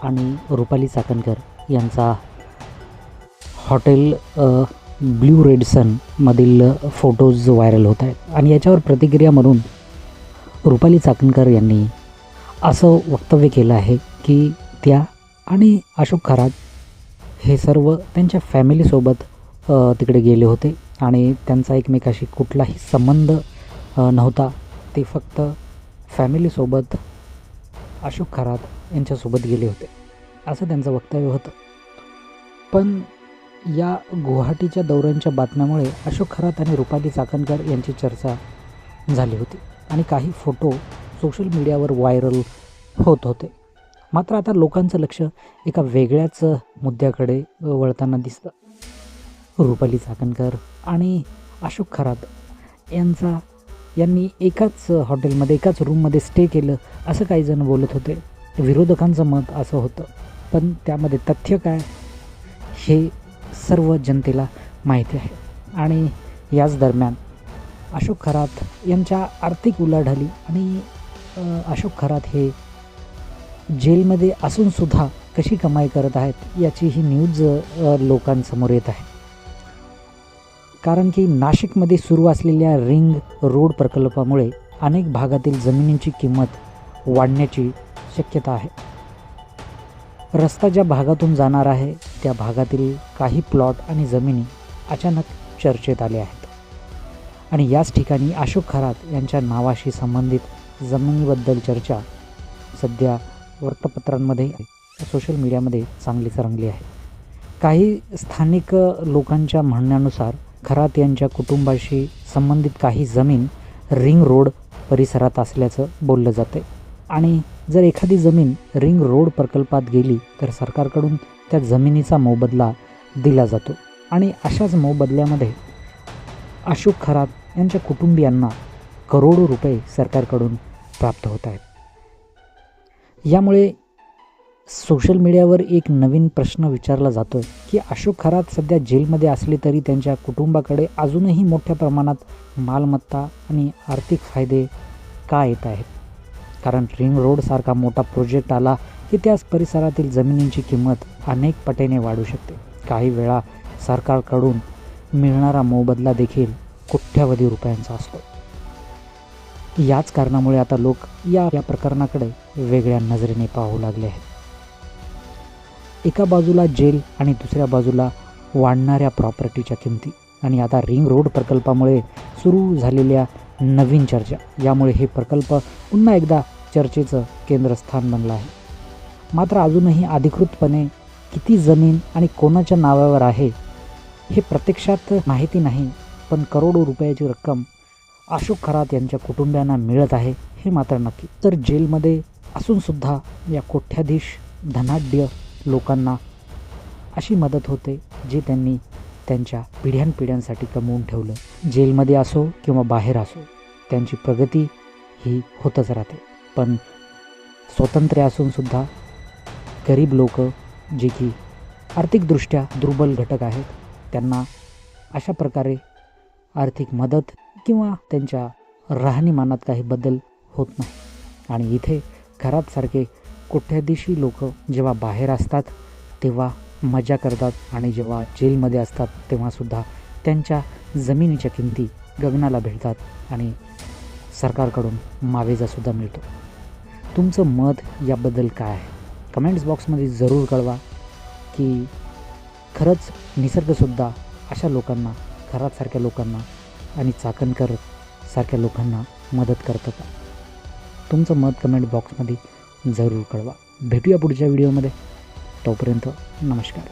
आणि रुपाली चाकणकर यांचा hotel blue रेडिसनमधील photos viral होत आहेत आणि याच्यावर प्रतिक्रिया म्हणून रुपाली चाकणकर यांनी असं वक्तव्य केलं आहे की त्या आणि अशोक खरात हे सर्व त्यांच्या फॅमिलीसोबत तिकडे गेले होते आणि त्यांचा एकमेकाशी कुठलाही संबंध नव्हता. ते फक्त फॅमिलीसोबत अशोक खरात यांच्यासोबत गेले होते असं त्यांचं वक्तव्य होतं. पण या गुवाहाटीच्या दौऱ्यांच्या बातम्यामुळे अशोक खरात आणि रुपाली चाकणकर यांची चर्चा झाली होती आणि काही फोटो सोशल मीडियावर व्हायरल होत होते. मात्र आता लोकांचं लक्ष एका वेगळ्याच मुद्द्याकडे वळताना दिसतं. रुपाली चाकणकर आणि अशोक खरात यांनी एकाच हॉटेलमध्ये एकाच रूममध्ये स्टे केलं असं काही जण बोलत होते. विरोधकांचं मत असं होतं, पण त्यामध्ये तथ्य काय हे सर्व जनतेला माहिती आहे. आणि याच दरम्यान अशोक खरात यांच्या आर्थिक उलाढाली आणि अशोक खरात हे जेलमध्ये असूनसुद्धा कशी कमाई करत आहेत याची ही न्यूज लोकांसमोर येत आहे. कारण की नाशिकमध्ये सुरू असलेल्या रिंग रोड प्रकल्पामुळे अनेक भागातील जमिनींची किंमत वाढण्याची शक्यता आहे. रस्ता ज्या भागातून जाणार आहे त्या भागातील काही प्लॉट आणि जमिनी अचानक चर्चेत आल्या आहेत आणि याच ठिकाणी अशोक खरात यांच्या नावाशी संबंधित जमिनीबद्दल चर्चा सध्या वृत्तपत्रांमध्ये सोशल मीडियामध्ये चांगलीच रंगली आहे. काही स्थानिक लोकांच्या म्हणण्यानुसार खरात यांच्या कुटुंबाशी संबंधित काही जमीन रिंग रोड परिसरात असल्याचं बोललं जाते आणि जर एखादी जमीन रिंग रोड प्रकल्पात गेली तर सरकारकडून त्या जमिनीचा मोबदला दिला जातो आणि अशाच मोबदल्यामध्ये अशोक खरात यांच्या कुटुंबियांना करोडो रुपये सरकारकडून प्राप्त होत आहेत. यामुळे सोशल मीडियावर एक नवीन प्रश्न विचारला जातो की अशोक खरात सध्या जेलमध्ये असले तरी त्यांच्या कुटुंबाकडे अजूनही मोठ्या प्रमाणात मालमत्ता आणि आर्थिक फायदे का येत आहेत. कारण रिंग रोडसारखा मोठा प्रोजेक्ट आला की त्याच परिसरातील जमिनींची किंमत अनेक पटीने वाढू शकते. काही वेळा सरकारकडून मिळणारा मोबदला देखील कोट्यावधी रुपयांचा असतो. याच कारणामुळे आता लोक या प्रकरणाकडे वेगळ्या नजरेने पाहू लागले आहेत. एका बाजूला जेल आणि दुसऱ्या बाजूला वाढणाऱ्या प्रॉपर्टीच्या किमती आणि आता रिंग रोड प्रकल्पामुळे सुरू झालेल्या नवीन चर्चा, यामुळे हे प्रकल्प पुन्हा एकदा चर्चेचं केंद्रस्थान बनलं आहे. मात्र अजूनही अधिकृतपणे किती जमीन आणि कोणाच्या नावावर आहे हे प्रत्यक्षात माहिती नाही. पण करोडो रुपयाची रक्कम अशोक खरात यांच्या कुटुंबियांना मिळत आहे हे मात्र नक्की. तर जेलमध्ये असूनसुद्धा या कोट्याधीश धनाढ्य लोकांना अशी मदत होते जी त्यांनी त्यांच्या पिढ्यानपिढ्यांसाठी कमवून ठेवलं. जेलमध्ये असो किंवा बाहेर असो त्यांची प्रगती ही होतच राहते. पण स्वातंत्र्य असूनसुद्धा गरीब लोक जे की आर्थिकदृष्ट्या दुर्बल घटक आहेत त्यांना अशा प्रकारे आर्थिक मदत किंवा त्यांच्या राहणीमानात काही बदल होत नाही. आणि इथे खरातसारखे कोट्याधीशी लोक जेव्हा बाहेर असतात तेव्हा मजा करतात आणि जेव्हा जेलमध्ये असतात तेव्हासुद्धा त्यांच्या जमिनीच्या किमती गगनाला भिडतात आणि सरकारकडून मावेजासुद्धा मिळतो. तुमचं मत याबद्दल काय आहे कमेंट्स बॉक्समध्ये जरूर कळवा की खरंच निसर्गसुद्धा अशा लोकांना, खरातसारख्या लोकांना आणि चाकणकर सारख्या लोकांना मदत करतं का. तुमचं मत कमेंट बॉक्समध्ये जरूर कळवा. भेटूया पुढच्या व्हिडिओमध्ये. तोपर्यंत नमस्कार.